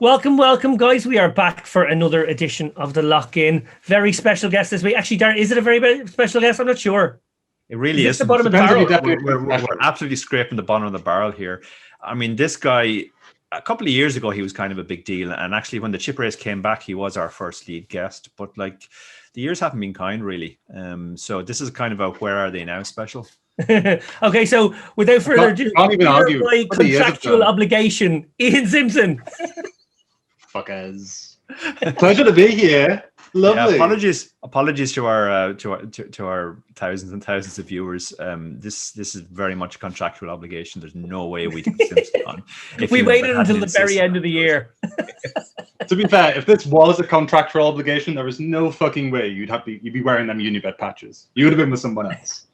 Welcome, guys. We are back for another edition of the Lock-In. Very special guest this week. Actually, Darren, is it a very special guest? I'm not sure. It really is. The bottom of the barrel. We're absolutely scraping the bottom of the barrel here. I mean, this guy, a couple of years ago, he was kind of a big deal. And actually, when the chip race came back, he was our first lead guest. But like, the years haven't been kind, really. So this is kind of a where are they now special. Okay, so without further ado, can't even argue. My contractual obligation, Ian Simpson. Fuckers. Pleasure to be here. Lovely. Yeah, apologies to our thousands and thousands of viewers. This is very much a contractual obligation. There's no way we can Simpson on. We waited until the very end of the year. To be fair, if this was a contractual obligation, there is no fucking way you'd be wearing them Unibet patches. You would have been with someone else.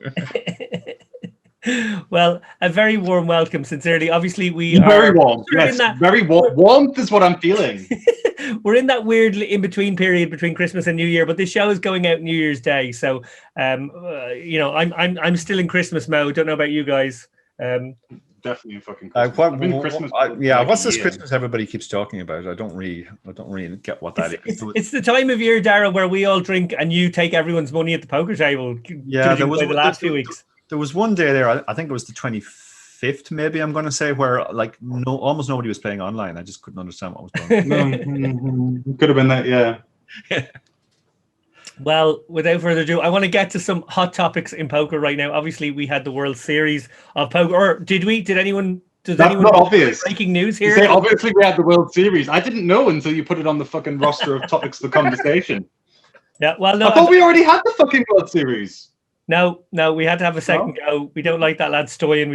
Well, a very warm welcome, sincerely. Obviously, very warm. Yes, very warm. Warmth is what I'm feeling. We're in that weird in-between period between Christmas and New Year, but this show is going out New Year's Day, so I'm still in Christmas mode. Don't know about you guys. Definitely in fucking Christmas. What's this Christmas everybody keeps talking about? I don't really get what that is. It's the time of year, Dara, where we all drink and you take everyone's money at the poker table. Yeah, there was the last few weeks. There was one day there, I think it was the 25th, maybe I'm going to say, where like almost nobody was playing online. I just couldn't understand what was going on. Could have been that, yeah. Well, without further ado, I want to get to some hot topics in poker right now. Obviously, we had the World Series of poker, or did we? Did anyone? That's not obvious. Breaking news here. Say, obviously, we had the World Series. I didn't know until you put it on the fucking roster of topics for conversation. Yeah, well, no. I thought we already had the fucking World Series. No, we had to have a second go. We don't like that lad Stoyan.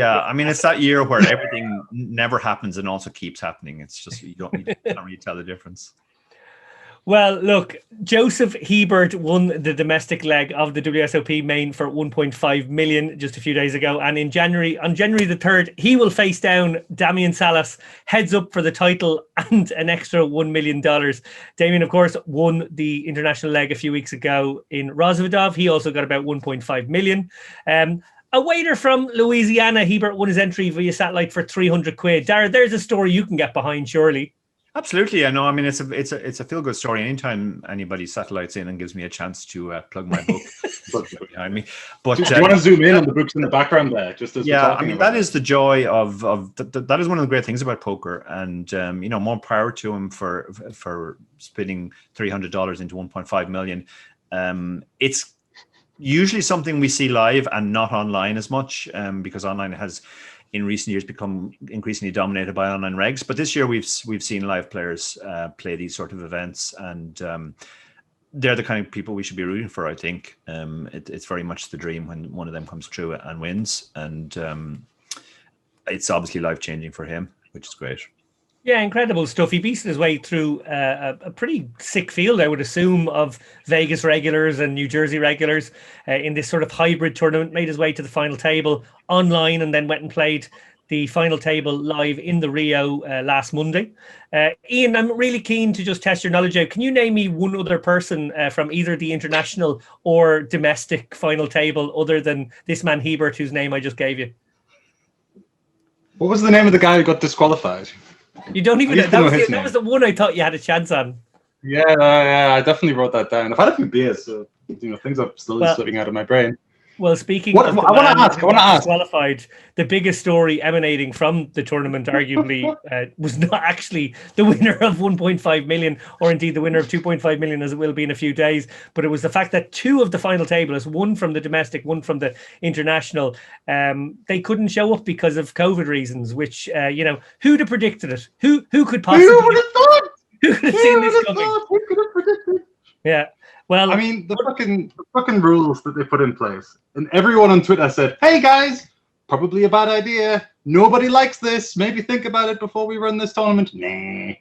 I mean, it's that year where everything never happens and also keeps happening. It's just you can't really tell the difference. Well, look, Joseph Hebert won the domestic leg of the WSOP Main for 1.5 million just a few days ago. And on January the 3rd, he will face down Damian Salas, heads up for the title and an extra $1 million. Damian, of course, won the international leg a few weeks ago in Rozvadov. He also got about 1.5 million. A waiter from Louisiana, Hebert won his entry via satellite for 300 quid. Dara, there's a story you can get behind, surely. Absolutely, I know. I mean, it's a feel good story. Anytime anybody satellites in and gives me a chance to plug my book behind me. But do you want to zoom in on the books in the background there? Just as I mean, that is the joy of that is one of the great things about poker, and more power to him for spitting $300 into 1.5 million. It's usually something we see live and not online as much, because online has, in recent years, become increasingly dominated by online regs. But this year we've seen live players play these sort of events, and they're the kind of people we should be rooting for, I think. It's very much the dream when one of them comes true and wins. And it's obviously life-changing for him, which is great. Yeah, incredible stuff. He beasted his way through a pretty sick field, I would assume, of Vegas regulars and New Jersey regulars in this sort of hybrid tournament. Made his way to the final table online and then went and played the final table live in the Rio last Monday. Ian, I'm really keen to just test your knowledge out. Can you name me one other person from either the international or domestic final table other than this man Hebert, whose name I just gave you? What was the name of the guy who got disqualified? You don't even know. That was the one I thought you had a chance on. Yeah, I definitely wrote that down. I've had a few beers, so things are still slipping out of my brain. Well, speaking of, I want to ask. Disqualified, the biggest story emanating from the tournament, arguably, was not actually the winner of 1.5 million, or indeed the winner of 2.5 million, as it will be in a few days. But it was the fact that two of the final tablers, one from the domestic, one from the international, they couldn't show up because of COVID reasons. Which who'd have predicted it? Who could possibly? Who would have thought? Who could have seen this coming? Who could have predicted? Yeah. Well, I mean, the fucking rules that they put in place, and everyone on Twitter said, "Hey guys, probably a bad idea. Nobody likes this. Maybe think about it before we run this tournament." Nah.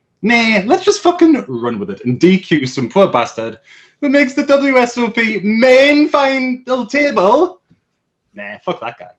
Let's just fucking run with it and DQ some poor bastard who makes the WSOP main final table. Nah, fuck that guy.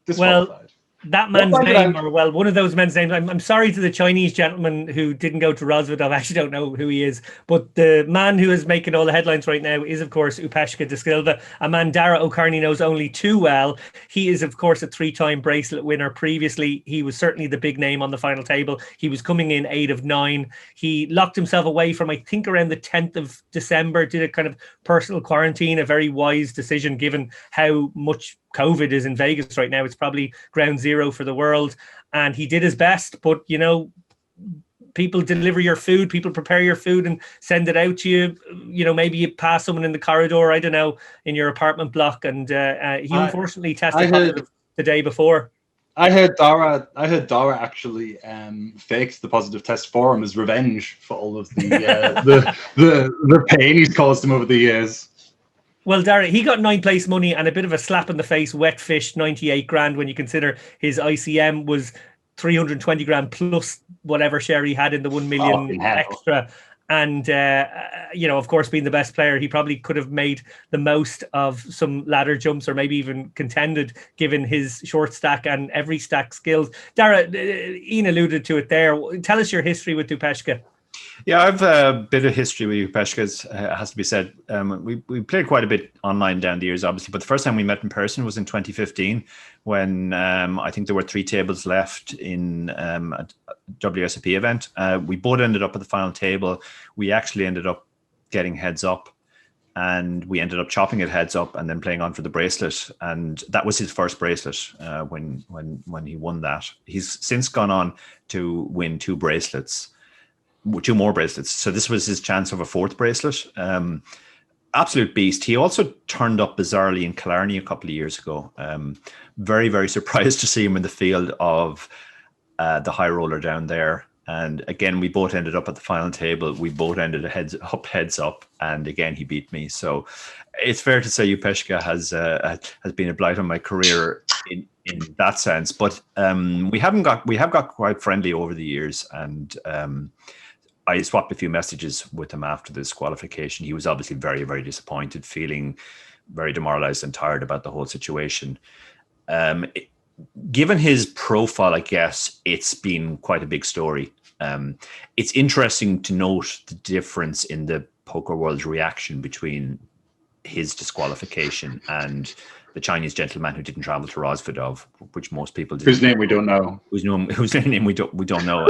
Disqualified. That man's name, or well, one of those men's names. I'm sorry to the Chinese gentleman who didn't go to Rosvedov. I actually don't know who he is, but the man who is making all the headlines right now is, of course, Upeshka de Silva, a man Dara O'Carney knows only too well. He is, of course, a 3-time bracelet winner. Previously, he was certainly the big name on the final table. He was coming in 8 of 9. He locked himself away from, I think, around the 10th of December, did a kind of personal quarantine, a very wise decision given how much COVID is in Vegas right now. It's probably ground zero for the world. And he did his best, but, you know, people deliver your food, people prepare your food and send it out to you. You know, maybe you pass someone in the corridor, I don't know, in your apartment block. And he unfortunately tested positive the day before. I heard Dara actually faked the positive test for him as revenge for all of the pain he's caused him over the years. Well, Dara, he got 9th place money and a bit of a slap in the face, wet fish, 98 grand when you consider his ICM was 320 grand plus whatever share he had in the 1 million extra. And, you know, of course, being the best player, he probably could have made the most of some ladder jumps or maybe even contended given his short stack and every stack skills. Dara, Ian alluded to it there. Tell us your history with Upeshka. Yeah, I've a bit of history with Upeshka, has to be said. We played quite a bit online down the years, obviously, but the first time we met in person was in 2015 when I think there were 3 tables left in a WSOP event. We both ended up at the final table. We actually ended up getting heads up, and we ended up chopping it heads up and then playing on for the bracelet. And that was his first bracelet when he won that. He's since gone on to win 2 bracelets. 2 more bracelets. So this was his chance of a 4th bracelet. Absolute beast. He also turned up bizarrely in Killarney a couple of years ago. Very, very surprised to see him in the field of the high roller down there. And again, we both ended up at the final table. We both ended heads up. And again, he beat me. So it's fair to say Upeshka has been a blight on my career in that sense. But we have got quite friendly over the years. And I swapped a few messages with him after the disqualification. He was obviously very, very disappointed, feeling very demoralized and tired about the whole situation. Given his profile, I guess it's been quite a big story. It's interesting to note the difference in the poker world's reaction between his disqualification and the Chinese gentleman who didn't travel to Rosvedov, which most people didn't. Whose name we don't know. Whose name we don't know.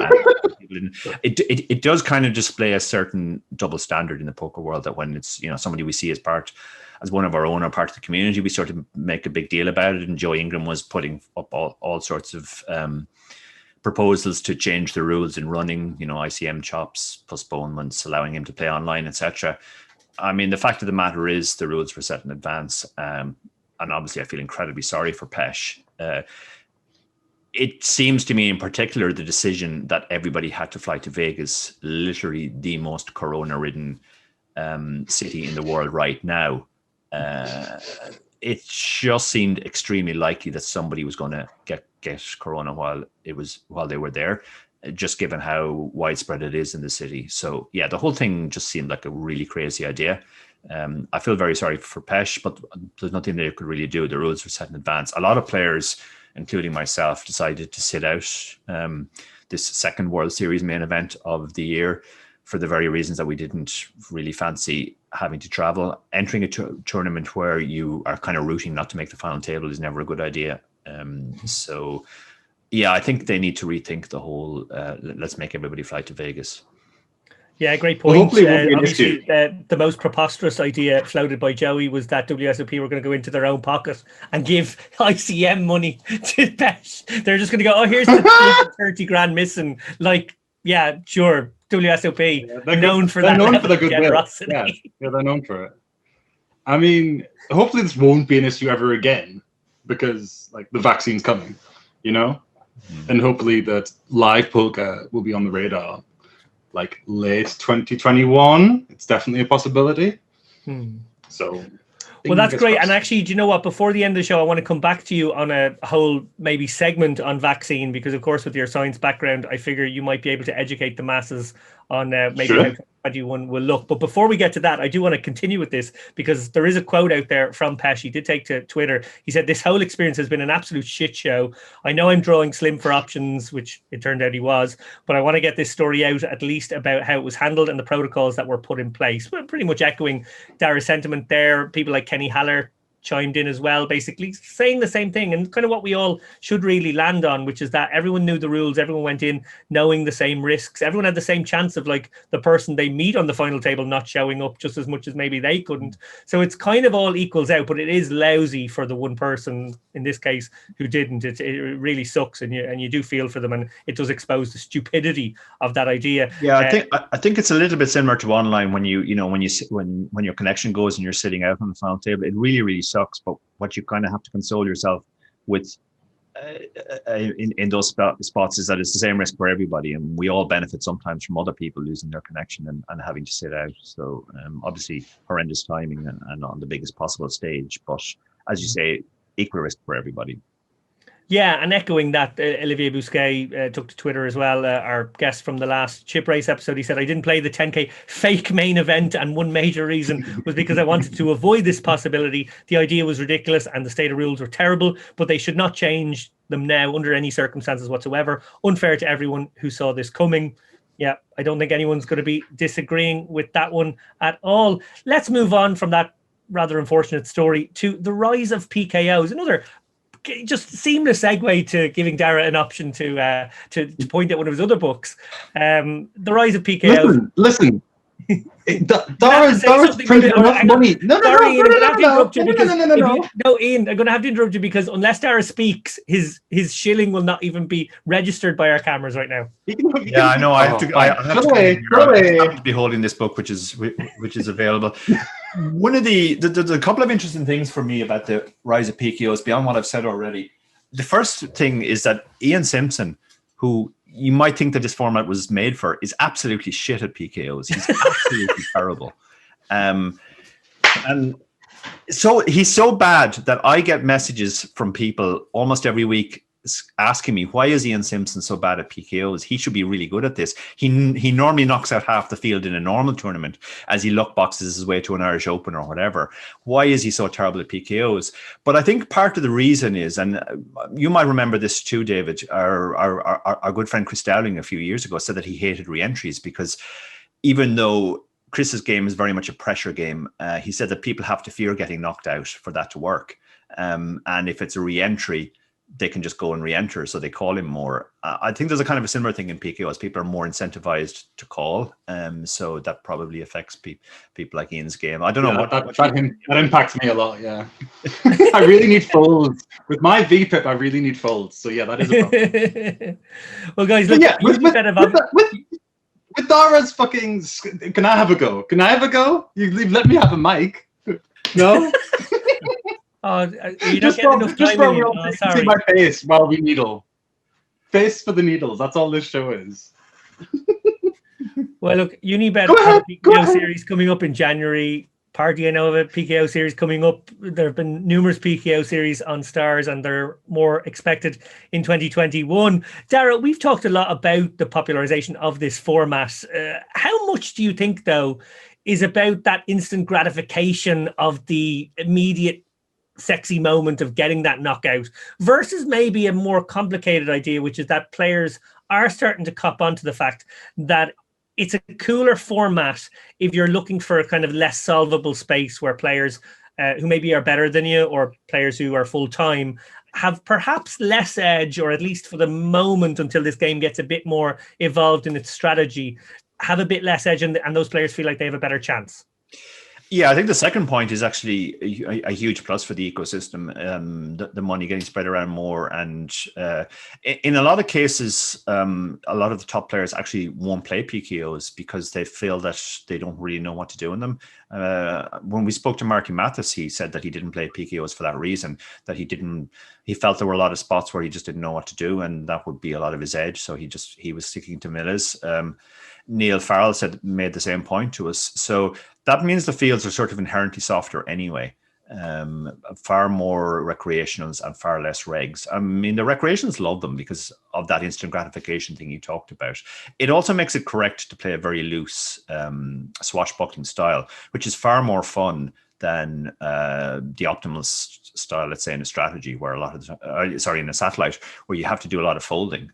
It does kind of display a certain double standard in the poker world, that when it's, you know, somebody we see as one of our own or part of the community, we sort of make a big deal about it. And Joe Ingram was putting up all sorts of proposals to change the rules in running, you know, ICM chops, postponements, allowing him to play online, etc. I mean, the fact of the matter is the rules were set in advance. And obviously I feel incredibly sorry for Pesh. It seems to me in particular the decision that everybody had to fly to Vegas, literally the most corona-ridden city in the world right now. It just seemed extremely likely that somebody was going to get corona while they were there, just given how widespread it is in the city. So yeah, the whole thing just seemed like a really crazy idea. I feel very sorry for Pesh, but there's nothing they could really do. The rules were set in advance. A lot of players, including myself, decided to sit out this second World Series main event of the year for the very reasons that we didn't really fancy having to travel. Entering a tournament where you are kind of rooting not to make the final table is never a good idea. So yeah, I think they need to rethink the whole let's make everybody fly to Vegas. Yeah, great point. Well, hopefully it won't be an obviously, issue. The most preposterous idea floated by Joey was that WSOP were going to go into their own pocket and give ICM money to Pesh. They're just going to go, oh, here's the 30 grand missing. Like, yeah, sure, WSOP, they're known for they're that known level for the of goodwill. generosity. Yeah, they're known for it. I mean, hopefully this won't be an issue ever again, because like the vaccine's coming, you know, and hopefully that live poker will be on the radar. Like late 2021, it's definitely a possibility. So, well, that's great. And actually, do you know what? Before the end of the show, I want to come back to you on a whole maybe segment on vaccine, because of course, with your science background, I figure you might be able to educate the masses on maybe how to 2021 will look. But before we get to that, I do want to continue with this, because there is a quote out there from Pesh. He did take to Twitter. He said, "This whole experience has been an absolute shit show. I know I'm drawing slim for options," which it turned out he was, "but I want to get this story out at least about how it was handled and the protocols that were put in place." Well, pretty much echoing Dara's sentiment there. People like Kenny Haller chimed in as well, basically saying the same thing, and kind of what we all should really land on, which is that everyone knew the rules, everyone went in knowing the same risks, everyone had the same chance of like the person they meet on the final table not showing up just as much as maybe they couldn't. So it's kind of all equals out, but it is lousy for the one person in this case who didn't. It really sucks, and you do feel for them, and it does expose the stupidity of that idea. Yeah, I think it's a little bit similar to online when when your connection goes and you're sitting out on the final table. It really sucks, but what you kind of have to console yourself with in those spots is that it's the same risk for everybody, and we all benefit sometimes from other people losing their connection and having to sit out. So obviously horrendous timing and on the biggest possible stage, but as you say, equal risk for everybody. Yeah, and echoing that, Olivier Bousquet took to Twitter as well, our guest from the last chip race episode. He said, "I didn't play the 10K fake main event, and one major reason was because I wanted to avoid this possibility. The idea was ridiculous and the state of rules were terrible, but they should not change them now under any circumstances whatsoever. Unfair to everyone who saw this coming." Yeah, I don't think anyone's going to be disagreeing with that one at all. Let's move on from that rather unfortunate story to the rise of PKOs. Another just seamless segue to giving Dara an option to point at one of his other books. The rise of PKOs. Listen. Dara's printing enough money. No, Ian, I'm going to have to interrupt you because unless Dara speaks, his shilling will not even be registered by our cameras right now. Yeah, I know. I have to be holding this book, which is available. One of there's a couple of interesting things for me about the rise of PKOs beyond what I've said already. The first thing is that Ian Simpson, who you might think that this format was made for, is absolutely shit at PKOs. He's absolutely terrible. And so he's so bad that I get messages from people almost every week asking me, why is Ian Simpson so bad at PKOs? He should be really good at this. He normally knocks out half the field in a normal tournament as he luck boxes his way to an Irish Open or whatever. Why is he so terrible at PKOs? But I think part of the reason is, and you might remember this too, David, our good friend Chris Dowling a few years ago said that he hated re-entries because even though Chris's game is very much a pressure game, he said that people have to fear getting knocked out for that to work. And if it's a re-entry, they can just go and re-enter, so they call him more. I think there's a kind of a similar thing in PKOs. People are more incentivized to call, so that probably affects people like Ian's game. I don't know that impacts me a lot. Yeah, I really need folds with my VPIP. I really need folds. So yeah, that is a problem. Well, guys, look, with Dara's fucking. Can I have a go? You let me have a mic. No. You don't get enough time. See my face while we needle. Face for the needles. That's all this show is. Well, look, Unibet PKO Series coming up in January. Party, I know of it. PKO Series coming up. There have been numerous PKO Series on Stars, and they're more expected in 2021. Dara, we've talked a lot about the popularization of this format. How much do you think, though, is about that instant gratification of the immediate sexy moment of getting that knockout versus maybe a more complicated idea, which is that players are starting to cop onto the fact that it's a cooler format if you're looking for a kind of less solvable space where players who maybe are better than you or players who are full-time have perhaps less edge, or at least for the moment until this game gets a bit more evolved in its strategy, have a bit less edge, and those players feel like they have a better chance. Yeah, I think the second point is actually a huge plus for the ecosystem, the money getting spread around more. And in a lot of cases, a lot of the top players actually won't play PKOs because they feel that they don't really know what to do in them. When we spoke to Marky Mathis, he said that he didn't play PKOs for that reason, that he felt there were a lot of spots where he just didn't know what to do, and that would be a lot of his edge. So he was sticking to Millis. Neil Farrell made the same point to us. So that means the fields are sort of inherently softer anyway. far more recreationals and far less regs. I mean, the recreationals love them because of that instant gratification thing you talked about. It also makes it correct to play a very loose swashbuckling style, which is far more fun than the optimal style, let's say, in a strategy where a lot of in a satellite where you have to do a lot of folding.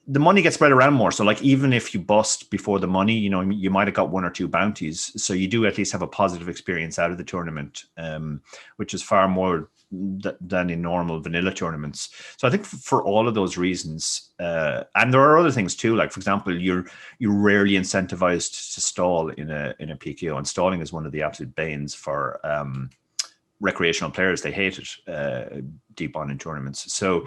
The money gets spread around more. So like, even if you bust before the money, you know, you might have got one or two bounties. So you do at least have a positive experience out of the tournament, which is far more than in normal vanilla tournaments. So I think for all of those reasons, and there are other things too, like for example, you're rarely incentivized to stall in a PKO, and stalling is one of the absolute banes for recreational players. They hate it deep on in tournaments. So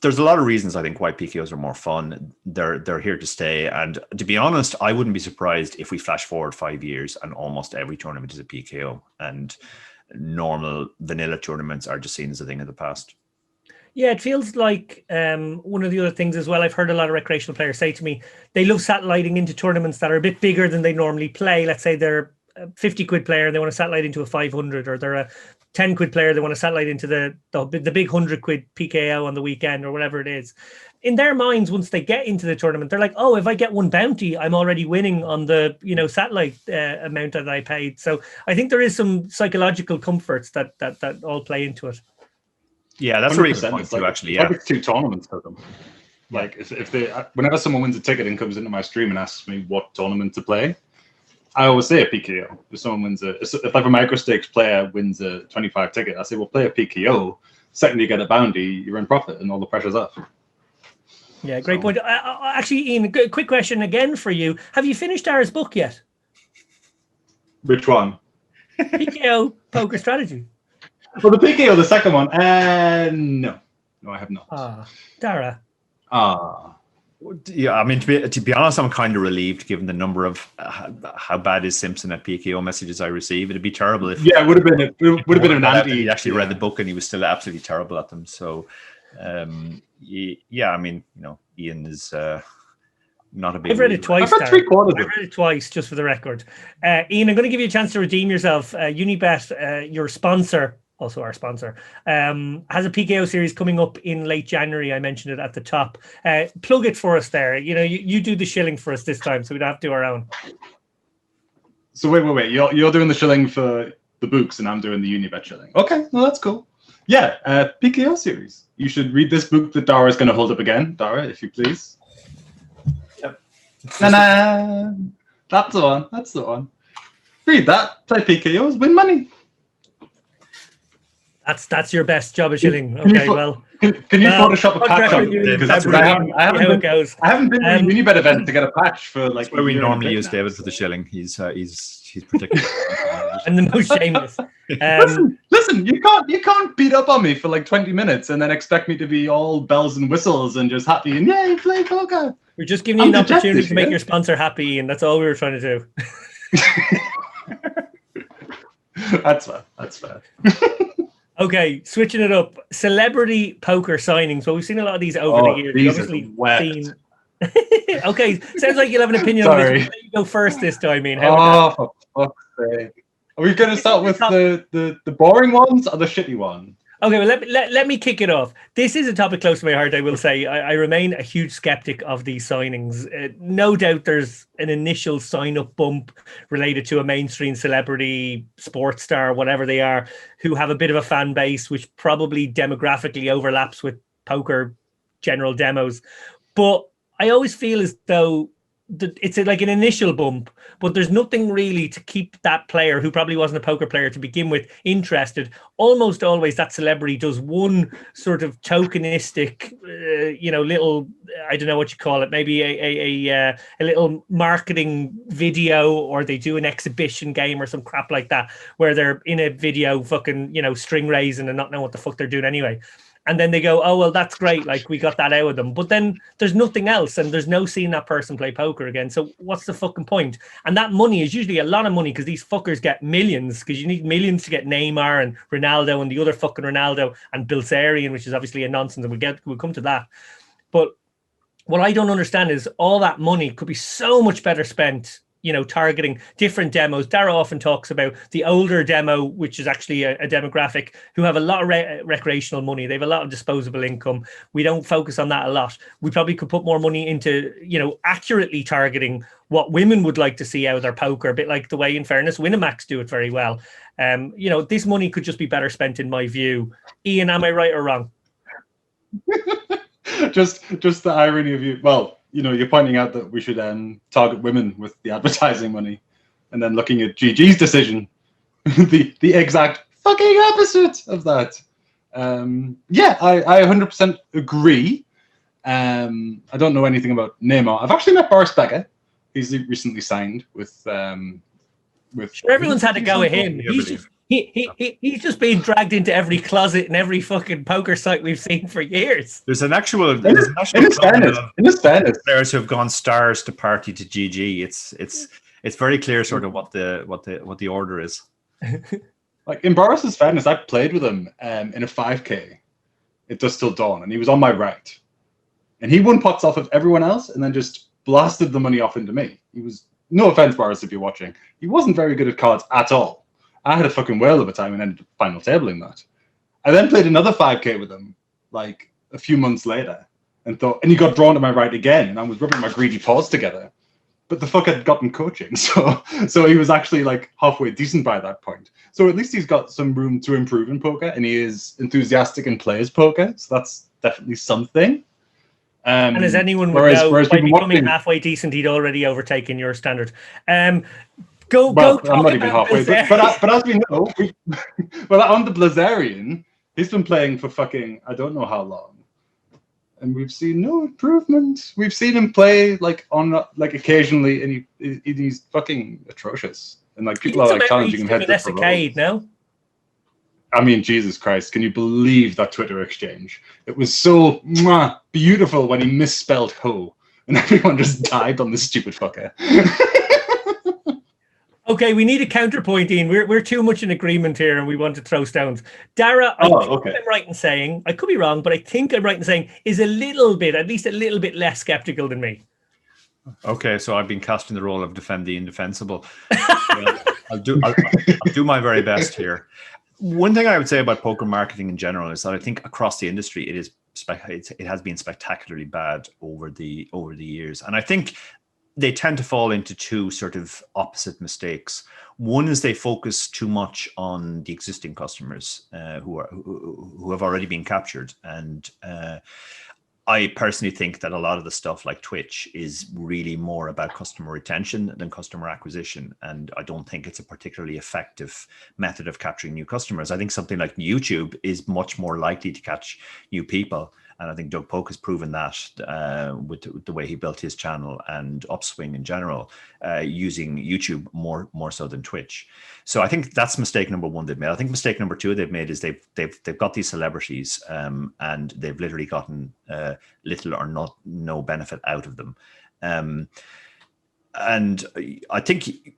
there's a lot of reasons I think why PKOs are more fun. They're here to stay. And to be honest, I wouldn't be surprised if we flash forward 5 years and almost every tournament is a PKO, and normal vanilla tournaments are just seen as a thing of the past. Yeah, it feels like one of the other things as well, I've heard a lot of recreational players say to me, they love satelliting into tournaments that are a bit bigger than they normally play. Let's say they're a 50 quid player and they want to satellite into a 500, or they're a 10 quid player, they want to satellite into the big 100 quid PKO on the weekend, or whatever it is. In their minds, once they get into the tournament, they're like, oh, if I get one bounty, I'm already winning on the, you know, satellite amount that I paid. So I think there is some psychological comforts that all play into it. Yeah, that's a really good point too, actually. Yeah, it's 2 tournaments for them. Like if they, whenever someone wins a ticket and comes into my stream and asks me what tournament to play, I always say a PKO. If someone wins if like a micro stakes player wins a 25 ticket, I say, well, play a PKO. Second you get a bounty, you're in profit and all the pressure's off. Yeah, great point. Actually, Ian, quick question again for you. Have you finished Dara's book yet? Which one? PKO Poker Strategy. Well, the PKO, the second one. No, I have not. Dara. Yeah, I mean, to be honest, I'm kind of relieved given the number of how bad is Simpson at PKO messages I receive. It'd be terrible if it would have been an anti. He actually read the book and he was still absolutely terrible at them. So, yeah, I mean, you know, Ian is not a big. I've read it twice. I've read 3/4. I've read it twice, just for the record. Ian, I'm going to give you a chance to redeem yourself. Unibet, your sponsor, also our sponsor, has a PKO series coming up in late January. I mentioned it at the top. Plug it for us there. You know, you do the shilling for us this time, so we don't have to do our own. So wait. You're doing the shilling for the books, and I'm doing the Unibet shilling. Okay, no, that's cool. Yeah, PKO series. You should read this book that Dara is going to hold up again. Dara, if you please. Yep. Na-na! That's the one. Read that. Play PKOs. Win money. That's your best job of shilling. Okay, well. Can you Photoshop a patch on it? Because I haven't been to a Unibet event to get a patch for like. That's where we normally use David for the shilling. He's particular. And the most shameless. Listen, you can't beat up on me for like 20 minutes and then expect me to be all bells and whistles and just happy and yay, play poker. We're just giving you an opportunity to make your sponsor happy, and that's all we were trying to do. That's fair. Okay, switching it up. Celebrity poker signings. Well, we've seen a lot of these over the years. These are Okay, sounds like you'll have an opinion on this. Let you go first this time, Ian. For fuck's sake. Are we going to start with the boring ones or the shitty ones? Okay, well, let me kick it off. This is a topic close to my heart, I will say. I remain a huge skeptic of these signings. No doubt there's an initial sign-up bump related to a mainstream celebrity, sports star, whatever they are, who have a bit of a fan base, which probably demographically overlaps with poker general demos. But I always feel as though it's like an initial bump, but there's nothing really to keep that player, who probably wasn't a poker player to begin with, interested. Almost always that celebrity does one sort of tokenistic, little, I don't know what you call it, maybe a little marketing video, or they do an exhibition game or some crap like that, where they're in a video fucking, string raising and not know what the fuck they're doing anyway. And then they go, oh, well, that's great. Like, we got that out of them. But then there's nothing else, and there's no seeing that person play poker again. So what's the fucking point? And that money is usually a lot of money, because these fuckers get millions, because you need millions to get Neymar and Ronaldo and the other fucking Ronaldo and Bilzerian, which is obviously a nonsense, and we'll come to that. But what I don't understand is all that money could be so much better spent targeting different demos. Dara often talks about the older demo, which is actually a demographic who have a lot of recreational money. They have a lot of disposable income. We don't focus on that a lot. We probably could put more money into, accurately targeting what women would like to see out of their poker, a bit like the way, in fairness, Winamax do it very well. This money could just be better spent, in my view. Ian, am I right or wrong? just the irony of you. Well, you're pointing out that we should target women with the advertising money, and then looking at GG's decision, the exact fucking opposite of that. I 100% agree. I don't know anything about Neymar. I've actually met Boris Becker. He's recently signed with. Sure, everyone's had a go at him. He's just been dragged into every closet and every fucking poker site we've seen for years. There's an actual in his fairness, players who have gone stars to party to GG. It's very clear sort of what the order is. Like in Boris's fairness, I played with him in a 5K at Dusk Till Dawn, and he was on my right, and he won pots off of everyone else, and then just blasted the money off into me. He was, no offense, Boris, if you're watching, he wasn't very good at cards at all. I had a fucking whale of a time and ended up final tabling that. I then played another 5K with him, like a few months later, and he got drawn to my right again, and I was rubbing my greedy paws together. But the fuck had gotten coaching, so he was actually like halfway decent by that point. So at least he's got some room to improve in poker, and he is enthusiastic and plays poker, so that's definitely something. And as anyone would know, by becoming halfway decent, he'd already overtaken your standard. I'm not even halfway. But as we know, on the Blazarian, he's been playing for fucking I don't know how long, and we've seen no improvement. We've seen him play occasionally, and he's fucking atrocious. And like people are like challenging him head to head. No, I mean, Jesus Christ, can you believe that Twitter exchange? It was so beautiful when he misspelled ho, and everyone just died on this stupid fucker. Okay, we need a counterpoint, Ian. We're too much in agreement here, and we want to throw stones. Dara, I think I'm right in saying, I could be wrong, but I think I'm right in saying, is at least a little bit less skeptical than me. Okay, so I've been cast in the role of defend the indefensible. I'll do my very best here. One thing I would say about poker marketing in general is that I think across the industry it has been spectacularly bad over the years, and I think they tend to fall into two sort of opposite mistakes. One is they focus too much on the existing customers who have already been captured, and I personally think that a lot of the stuff like Twitch is really more about customer retention than customer acquisition. And I don't think it's a particularly effective method of capturing new customers. I think something like YouTube is much more likely to catch new people. And I think Doug Polk has proven that with the way he built his channel and Upswing in general, using YouTube more so than Twitch. So I think that's mistake number one they've made. I think mistake number two they've made is they've got these celebrities and they've literally gotten little or no benefit out of them. And I think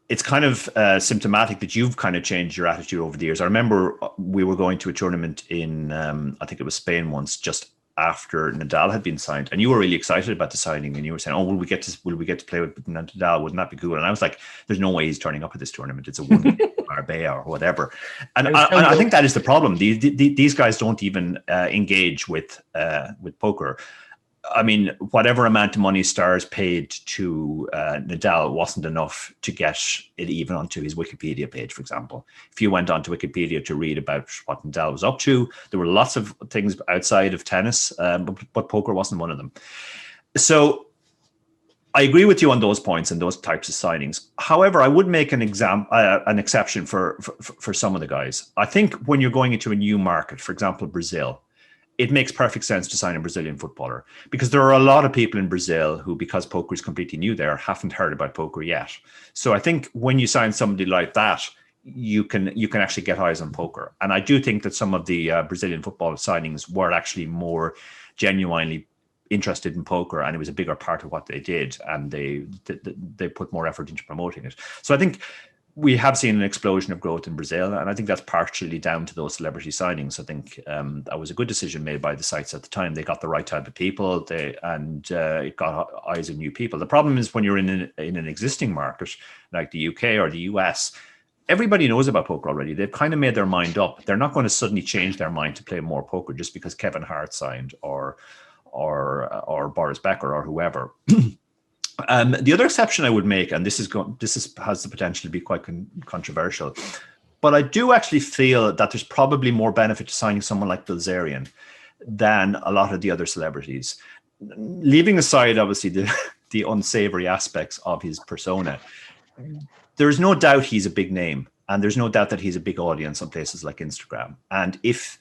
it's kind of symptomatic that you've kind of changed your attitude over the years. I remember we were going to a tournament in, I think it was Spain once, just after Nadal had been signed, and you were really excited about the signing, and you were saying, "Oh, will we get to play with Nadal? Wouldn't that be cool?" And I was like, "There's no way he's turning up at this tournament. It's a one Marbella or whatever." And I think that is the problem. These guys don't even engage with poker. I mean, whatever amount of money Stars paid to Nadal wasn't enough to get it even onto his Wikipedia page, for example. If you went onto Wikipedia to read about what Nadal was up to, there were lots of things outside of tennis, but poker wasn't one of them. So I agree with you on those points and those types of signings. However, I would make an exception for some of the guys. I think when you're going into a new market, for example, Brazil, it makes perfect sense to sign a Brazilian footballer, because there are a lot of people in Brazil who, because poker is completely new there, haven't heard about poker yet. So I think when you sign somebody like that, you can actually get eyes on poker. And I do think that some of the Brazilian football signings were actually more genuinely interested in poker, and it was a bigger part of what they did, and they put more effort into promoting it. So I think we have seen an explosion of growth in Brazil, and I think that's partially down to those celebrity signings. I think that was a good decision made by the sites at the time. They got the right type of people, it got eyes of new people. The problem is when you're in an existing market like the UK or the US, everybody knows about poker already. They've kind of made their mind up. They're not going to suddenly change their mind to play more poker just because Kevin Hart signed or Boris Becker or whoever. The other exception I would make, and this has the potential to be quite controversial, but I do actually feel that there's probably more benefit to signing someone like Bilzerian than a lot of the other celebrities. Leaving aside, obviously, the unsavory aspects of his persona, there's no doubt he's a big name, and there's no doubt that he's a big audience on places like Instagram. And if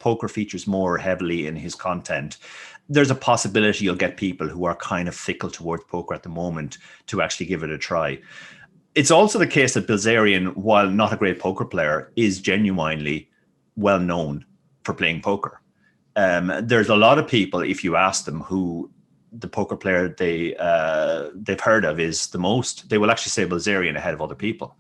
poker features more heavily in his content, there's a possibility you'll get people who are kind of fickle towards poker at the moment to actually give it a try. It's also the case that Bilzerian, while not a great poker player, is genuinely well known for playing poker. There's a lot of people, if you ask them who the poker player they've heard of is the most, they will actually say Bilzerian ahead of other people.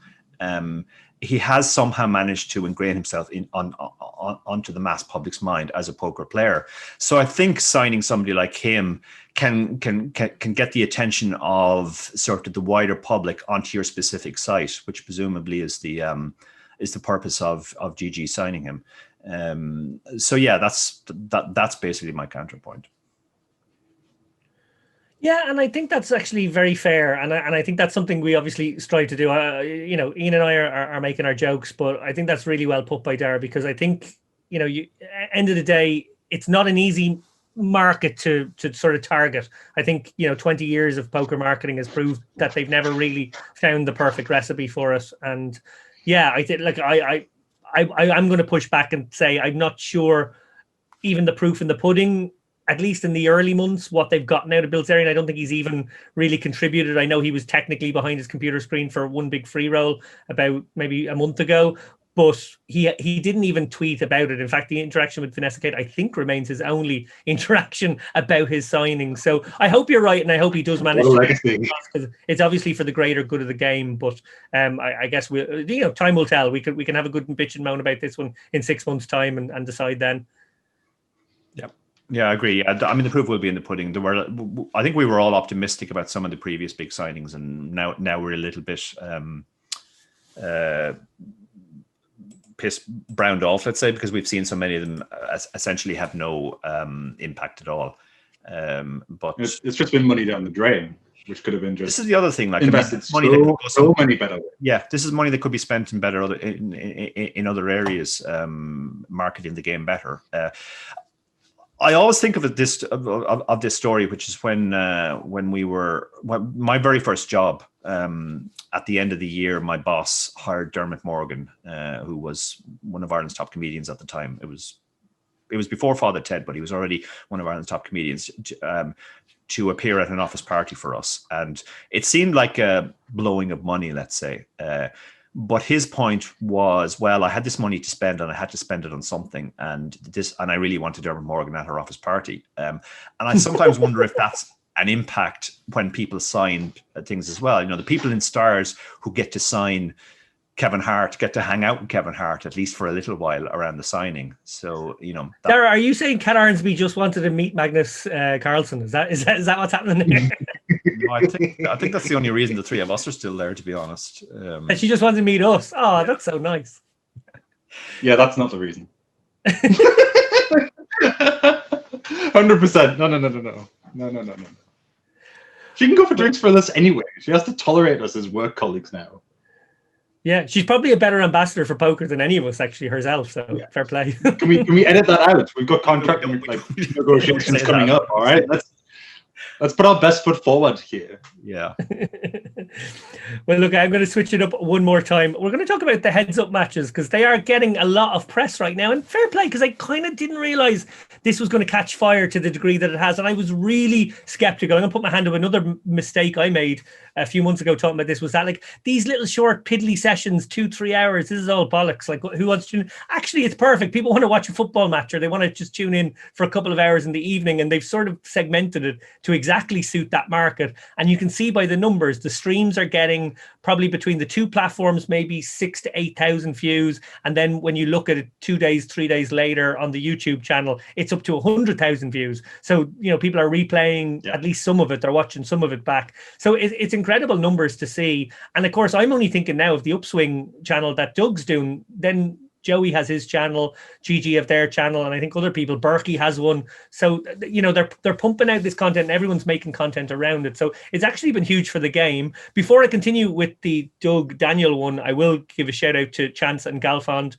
He has somehow managed to ingrain himself onto the mass public's mind as a poker player. So I think signing somebody like him can get the attention of sort of the wider public onto your specific site, which presumably is the purpose of GG signing him. So yeah, that's basically my counterpoint. Yeah, and I think that's actually very fair, and I think that's something we obviously strive to do. Ian and I are making our jokes, but I think that's really well put by Dara, because I think, end of the day, it's not an easy market to sort of target. I think 20 years of poker marketing has proved that they've never really found the perfect recipe for it. And yeah, I think I'm going to push back and say I'm not sure even the proof in the pudding, at least in the early months, what they've gotten out of Bilzerian. I don't think he's even really contributed. I know he was technically behind his computer screen for one big free roll about maybe a month ago, but he didn't even tweet about it. In fact, the interaction with Vanessa Kate, I think, remains his only interaction about his signing. So I hope you're right, and I hope he does manage to, because it's obviously for the greater good of the game. But I guess time will tell. We can have a good bitch and moan about this one in 6 months' time and decide then. Yeah, I agree. I mean, the proof will be in the pudding. I think we were all optimistic about some of the previous big signings, and now we're a little bit browned off, let's say, because we've seen so many of them essentially have no impact at all. But it's just been money down the drain, which could have been just. This is the other thing, like invested money so many better ways. Yeah, this is money that could be spent in in other areas, marketing the game better. I always think of this story, which is when my very first job, at the end of the year, my boss hired Dermot Morgan, who was one of Ireland's top comedians at the time. It was before Father Ted, but he was already one of Ireland's top comedians, to appear at an office party for us. And it seemed like a blowing of money, let's say. But his point was, well, I had this money to spend and I had to spend it on something. And I really wanted Dermot Morgan at her office party. And I sometimes wonder if that's an impact when people sign things as well. The people in Stars who get to sign Kevin Hart get to hang out with Kevin Hart at least for a little while around the signing. So, Dara, are you saying Cat Arnsby just wanted to meet Magnus Carlsen? Is that what's happening there? No, I think that's the only reason the three of us are still there, to be honest. And she just wanted to meet us. Oh, yeah. That's so nice. Yeah, that's not the reason. 100%. No. She can go for drinks for us anyway. She has to tolerate us as work colleagues now. Yeah, she's probably a better ambassador for poker than any of us actually herself. So yeah. Fair play. Can we edit that out? We've got contract negotiations coming up. All right, let's put our best foot forward here. Yeah. Well, look, I'm going to switch it up one more time. We're going to talk about the heads-up matches because they are getting a lot of press right now. And fair play, because I kind of didn't realize this was going to catch fire to the degree that it has. And I was really skeptical. I'm going to put my hand up. Another mistake I made a few months ago talking about this was that, like, these little short piddly sessions, 2-3 hours, this is all bollocks. Like, who wants to tune in? Actually, it's perfect. People want to watch a football match, or they want to just tune in for a couple of hours in the evening, and they've sort of segmented it to exactly suit that market. And you can see by the numbers, the streams are getting probably between the two platforms, maybe 6,000 to 8,000 views. And then when you look at it 2 days, 3 days later on the YouTube channel, it's up to 100,000 views. So, people are replaying at least some of it. They're watching some of it back. So it's incredible numbers to see. And of course, I'm only thinking now of the Upswing channel that Doug's doing. Then Joey has his channel, Gigi have their channel, and I think other people, Berkey has one. So, they're pumping out this content and everyone's making content around it. So it's actually been huge for the game. Before I continue with the Doug Daniel one, I will give a shout out to Chance and Galfond,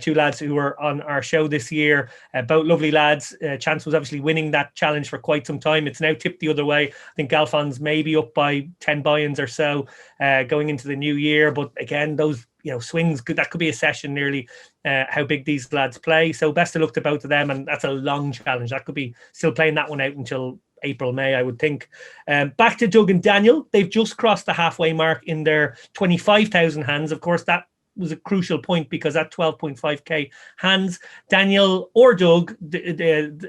two lads who were on our show this year. Both lovely lads. Chance was obviously winning that challenge for quite some time. It's now tipped the other way. I think Galfond's maybe up by 10 buy-ins or so going into the new year. But again, those swings, that could be a session nearly how big these lads play. So best of luck to both of them. And that's a long challenge. That could be still playing that one out until April, May, I would think. Back to Doug and Daniel. They've just crossed the halfway mark in their 25,000 hands. Of course, that was a crucial point because at 12.5k hands, Daniel or Doug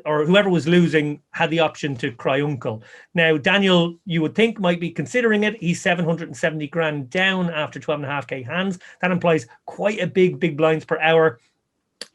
or whoever was losing had the option to cry uncle. Now, Daniel, you would think, might be considering it. He's 770 grand down after 12.5k hands. That implies quite a big blinds per hour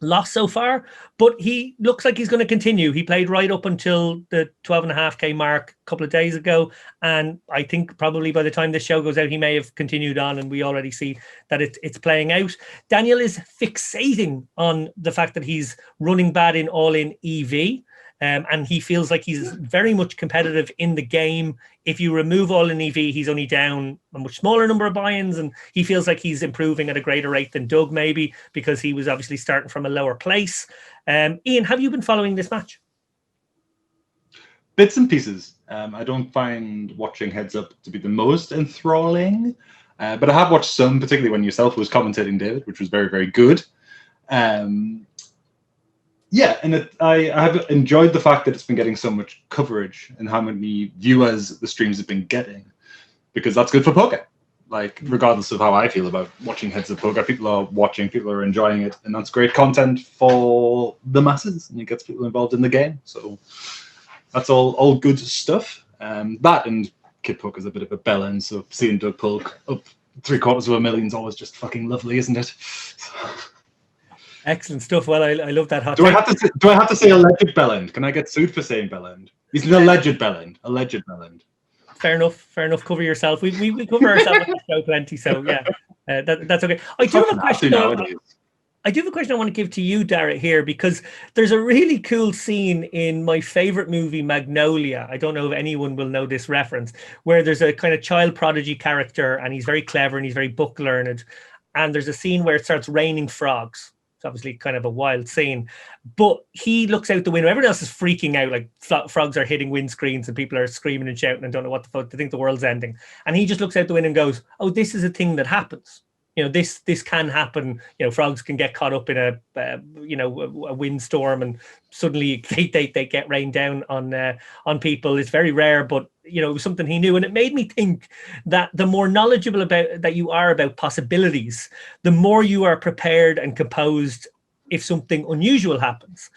loss so far, but he looks like he's going to continue. He played right up until the 12.5k mark a couple of days ago, and I think probably by the time this show goes out, he may have continued on, and we already see that it's playing out. Daniel is fixating on the fact that he's running bad in all-in EV, and he feels like he's very much competitive in the game. If you remove all in EV, he's only down a much smaller number of buy-ins, and he feels like he's improving at a greater rate than Doug, maybe, because he was obviously starting from a lower place. Ian, have you been following this match? Bits and pieces. I don't find watching Heads Up to be the most enthralling, but I have watched some, particularly when yourself was commentating, David, which was very, very good. Yeah, and I have enjoyed the fact that it's been getting so much coverage and how many viewers the streams have been getting, because that's good for poker. Like, regardless of how I feel about watching Heads Up Poker, people are watching, people are enjoying it, and that's great content for the masses, and it gets people involved in the game. So that's all good stuff. That and Kid Poker's a bit of a bell end, so seeing Doug Polk up $750,000 is always just fucking lovely, isn't it? Excellent stuff. Well, I love that hot do I have to say alleged bellend? Can I get sued for saying bellend? He's an alleged bellend. Alleged bellend. Fair enough. Cover yourself. We cover ourselves on the show plenty. So yeah, that's okay. I do have a question. I do have a question I want to give to you, Dara, here, because there's a really cool scene in my favorite movie, Magnolia. I don't know if anyone will know this reference, where there's a kind of child prodigy character, and he's very clever and he's very book learned. And there's a scene where it starts raining frogs. It's obviously kind of a wild scene, but he looks out the window. Everyone else is freaking out, like frogs are hitting windscreens and people are screaming and shouting and don't know what the fuck. They think the world's ending. And he just looks out the window and goes, "Oh, this is a thing that happens. This can happen. Frogs can get caught up in a windstorm and suddenly they get rained down on people. It's very rare, but it was something he knew." And it made me think that the more knowledgeable that you are about possibilities, the more you are prepared and composed if something unusual happens.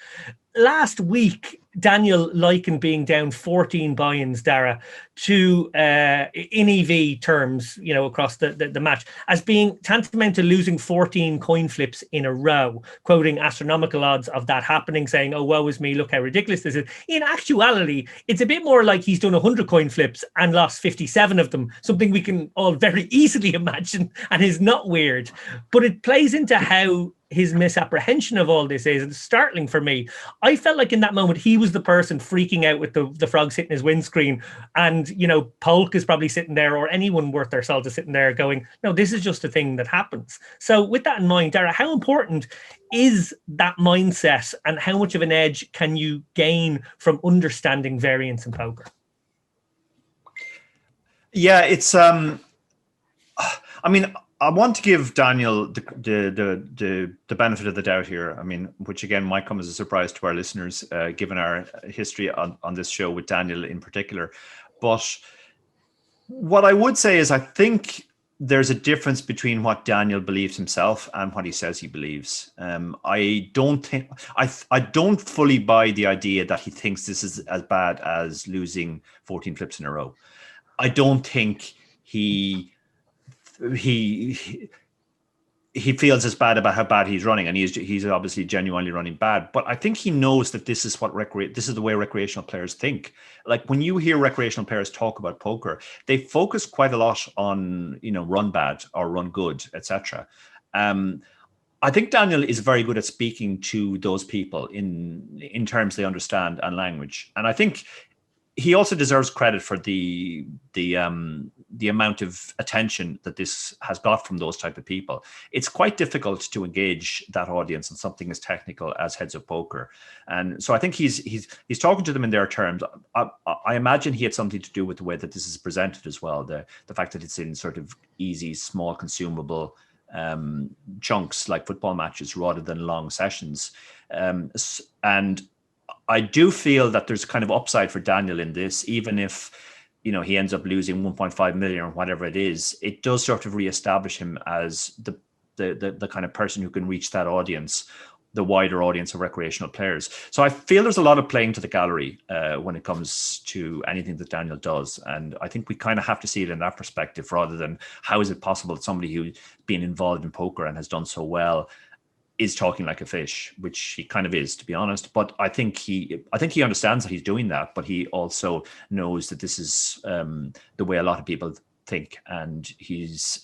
Last week, Daniel likened being down 14 buy-ins, Dara, to in EV terms, across the match, as being tantamount to losing 14 coin flips in a row, quoting astronomical odds of that happening, saying, "Oh, woe is me, look how ridiculous this is." In actuality, it's a bit more like he's done 100 coin flips and lost 57 of them, something we can all very easily imagine and is not weird. But it plays into how his misapprehension of all this is. It's startling for me. I felt like in that moment, he was the person freaking out with the frogs hitting his windscreen. And, Polk is probably sitting there, or anyone worth their salt is sitting there going, "No, this is just a thing that happens." So with that in mind, Dara, how important is that mindset, and how much of an edge can you gain from understanding variance in poker? Yeah, it's, I mean, I want to give Daniel the benefit of the doubt here. I mean, which again might come as a surprise to our listeners, given our history on this show with Daniel in particular. But what I would say is, I think there's a difference between what Daniel believes himself and what he says he believes. I don't fully buy the idea that he thinks this is as bad as losing 14 flips in a row. I don't think he feels as bad about how bad he's running, and he's obviously genuinely running bad. But I think he knows that this is this is the way recreational players think. Like when you hear recreational players talk about poker, they focus quite a lot on run bad or run good, etc. I think Daniel is very good at speaking to those people in terms they understand and language, and I think he also deserves credit for the amount of attention that this has got from those type of people. It's quite difficult to engage that audience on something as technical as heads of poker, and so I think he's talking to them in their terms. I imagine he had something to do with the way that this is presented as well. The fact that it's in sort of easy, small, consumable chunks like football matches rather than long sessions, and I do feel that there's kind of upside for Daniel in this, even if, he ends up losing 1.5 million or whatever it is. It does sort of reestablish him as the kind of person who can reach that audience, the wider audience of recreational players. So I feel there's a lot of playing to the gallery when it comes to anything that Daniel does. And I think we kind of have to see it in that perspective rather than how is it possible that somebody who's been involved in poker and has done so well is talking like a fish, which he kind of is, to be honest. But I think he understands that he's doing that, but he also knows that this is the way a lot of people think, and he's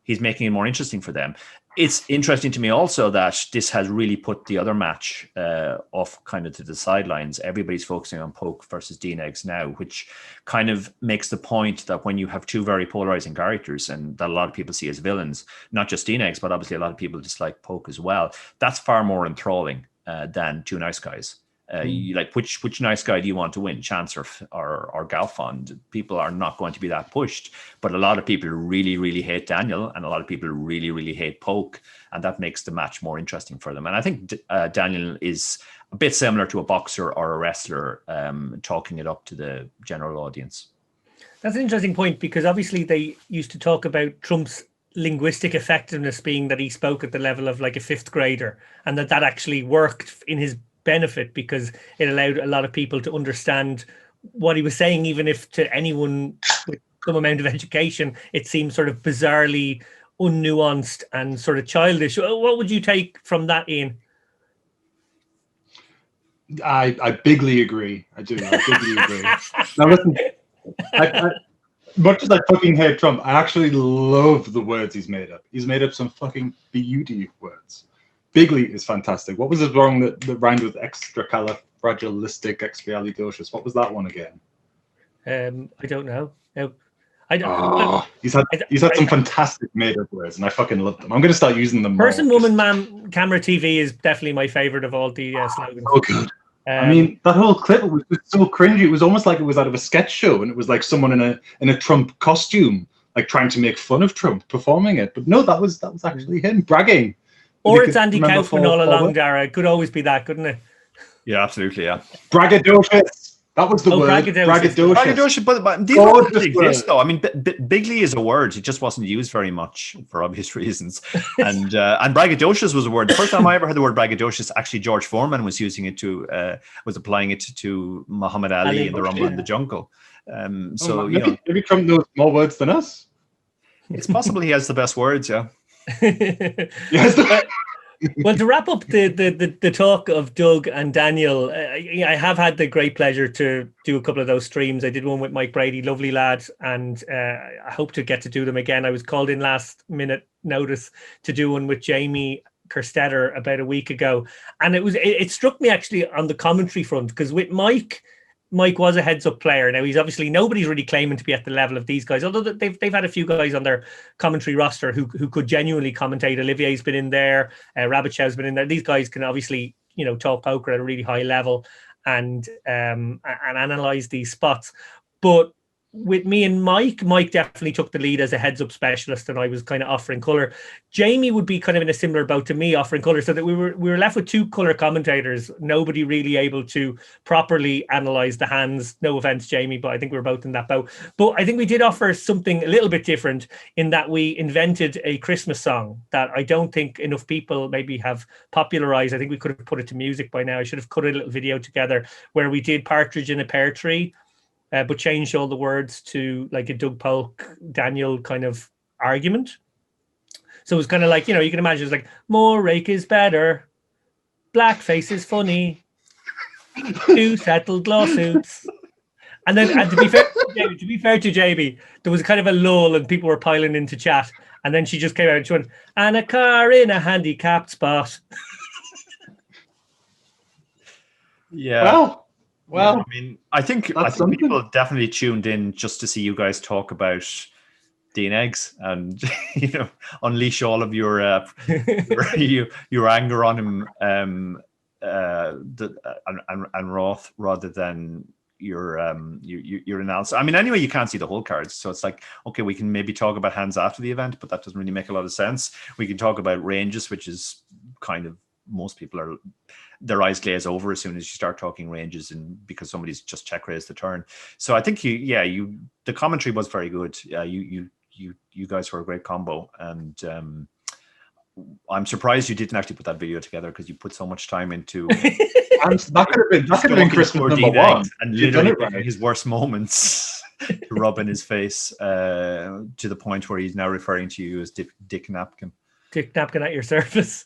making it more interesting for them. It's interesting to me also that this has really put the other match off kind of to the sidelines. Everybody's focusing on poke versus D-Eggs now, which kind of makes the point that when you have two very polarizing characters and that a lot of people see as villains, not just D-Eggs, but obviously a lot of people dislike poke as well, that's far more enthralling than two nice guys. You like which nice guy do you want to win, Chance or Galfond? People are not going to be that pushed, but a lot of people really, really hate Daniel, and a lot of people really, really hate poke, and that makes the match more interesting for them. And I think Daniel is a bit similar to a boxer or a wrestler, talking it up to the general audience. That's an interesting point, because obviously they used to talk about Trump's linguistic effectiveness being that he spoke at the level of like a fifth grader, and that actually worked in his benefit because it allowed a lot of people to understand what he was saying, even if to anyone with some amount of education it seems sort of bizarrely unnuanced and sort of childish. What would you take from that, Ian? I bigly agree. I do. I bigly agree. Now listen, I much as I fucking hate Trump, I actually love the words he's made up. He's made up some fucking beauty words. Bigly is fantastic. What was it wrong that rhymed with extracalifragilisticexpialidocious? What was that one again? I don't know. No, he's had some fantastic made-up words, and I fucking love them. I'm going to start using them. Person, woman, man, camera, TV is definitely my favorite of all the slogans. Oh, good. I mean, that whole clip was just so cringy. It was almost like it was out of a sketch show, and it was like someone in a Trump costume, like trying to make fun of Trump performing it. But no, that was actually him bragging. Or it's Andy Kaufman all along, Dara. It could always be that, couldn't it? Yeah, absolutely, yeah. Braggadocious. That was the word. Braggadocious. But these words exist, though. I mean, bigly is a word. It just wasn't used very much for obvious reasons. And braggadocious was a word. The first time I ever heard the word braggadocious, actually, George Foreman was using it was applying it to Muhammad Ali in the Rumble in the Jungle. Maybe Trump knows more words than us. It's possible he has the best words, yeah. Yes. Well, to wrap up the talk of Doug and Daniel, I have had the great pleasure to do a couple of those streams. I did one with Mike Brady, lovely lad, and I hope to get to do them again. I was called in last minute notice to do one with Jamie Kerstetter about a week ago, and it struck me actually on the commentary front, because with Mike was a heads-up player. Now, he's obviously, nobody's really claiming to be at the level of these guys, although they've had a few guys on their commentary roster who could genuinely commentate. Olivier's been in there, Rabbit Show's been in there. These guys can obviously, talk poker at a really high level and analyze these spots. But with me and Mike definitely took the lead as a heads-up specialist, and I was kind of offering colour. Jamie would be kind of in a similar boat to me, offering colour, so that we were left with two colour commentators. Nobody really able to properly analyse the hands. No offence, Jamie, but I think we were both in that boat. But I think we did offer something a little bit different in that we invented a Christmas song that I don't think enough people maybe have popularised. I think we could have put it to music by now. I should have cut a little video together where we did Partridge in a Pear Tree, but changed all the words to like a Doug Polk, Daniel kind of argument. So it was kind of like, you can imagine it's like, more rake is better, blackface is funny, 2 settled lawsuits. And then, to be fair to JB, there was kind of a lull and people were piling into chat. And then she just came out and she went, and a car in a handicapped spot. Yeah. Well, I mean, I think people definitely tuned in just to see you guys talk about Dean Eggs and unleash all of your your anger on him and Roth rather than your analysis. I mean, anyway, you can't see the whole cards, so it's like, okay, we can maybe talk about hands after the event, but that doesn't really make a lot of sense. We can talk about ranges, which is kind of, most people are, their eyes glaze over as soon as you start talking ranges, and because somebody's just check raised the turn. So I think the commentary was very good. You guys were a great combo, and I'm surprised you didn't actually put that video together, because you put so much time into. And that could have been Christmas number one, and literally right. His worst moments to rub in his face, to the point where he's now referring to you as Dick Napkin. Dick Napkin at your service.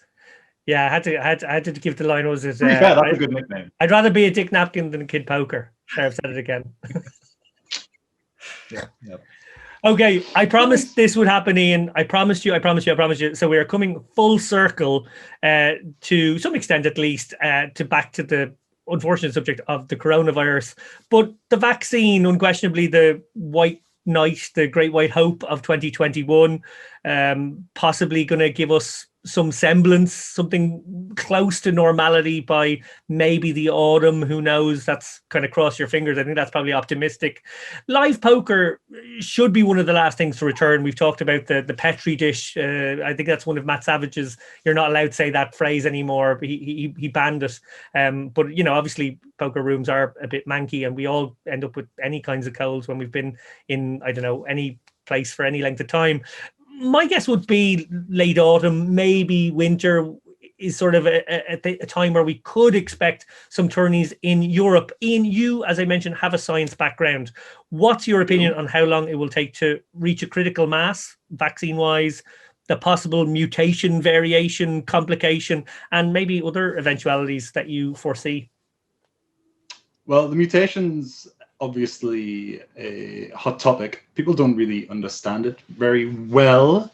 Yeah, I had to give the line. Was it? That's a good nickname. I'd rather be a Dick Napkin than a Kid Poker. I've said it again. Yeah. Okay, I promised this would happen, Ian. I promised you. So we are coming full circle, to some extent at least, back to the unfortunate subject of the coronavirus. But the vaccine, unquestionably the white knight, the great white hope of 2021, possibly going to give us some semblance, something close to normality by maybe the autumn. Who knows? That's kind of cross your fingers. I think that's probably optimistic. Live poker should be one of the last things to return. We've talked about the Petri dish. I think that's one of Matt Savage's. You're not allowed to say that phrase anymore. He banned it. But obviously poker rooms are a bit manky, and we all end up with any kinds of colds when we've been in, I don't know, any place for any length of time. My guess would be late autumn, maybe winter is sort of a time where we could expect some tourneys in Europe. Ian, you, as I mentioned, have a science background. What's your opinion on how long it will take to reach a critical mass, vaccine-wise, the possible mutation, variation, complication, and maybe other eventualities that you foresee? Well, the mutations, obviously a hot topic. People don't really understand it very well.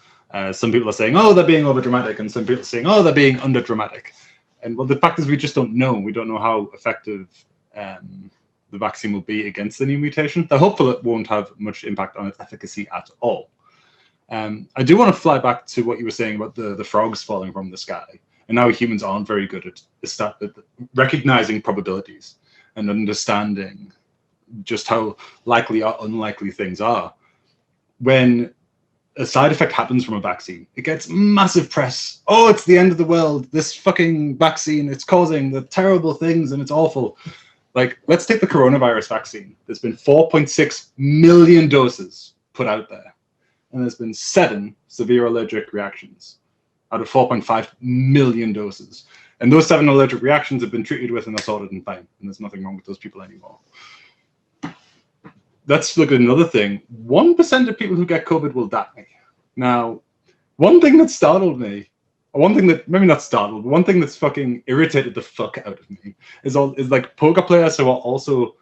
Some people are saying, oh, they're being over dramatic, and some people are saying, oh, they're being under dramatic. And well, the fact is we just don't know. We don't know how effective the vaccine will be against the new mutation. They're hopeful it won't have much impact on its efficacy at all. I do want to fly back to what you were saying about the frogs falling from the sky. And now humans aren't very good at recognizing probabilities and understanding just how likely or unlikely things are. When a side effect happens from a vaccine, it gets massive press. Oh, it's the end of the world. This fucking vaccine, it's causing the terrible things and it's awful. Like, let's take the coronavirus vaccine. There's been 4.6 million doses put out there. And there's been 7 severe allergic reactions out of 4.5 million doses. And those 7 allergic reactions have been treated with and are sorted and fine. And there's nothing wrong with those people anymore. Let's look at another thing. 1% of people who get COVID will die. Now, one thing that startled me, or one thing that, maybe not startled, but one thing that's fucking irritated the fuck out of me is like poker players who are also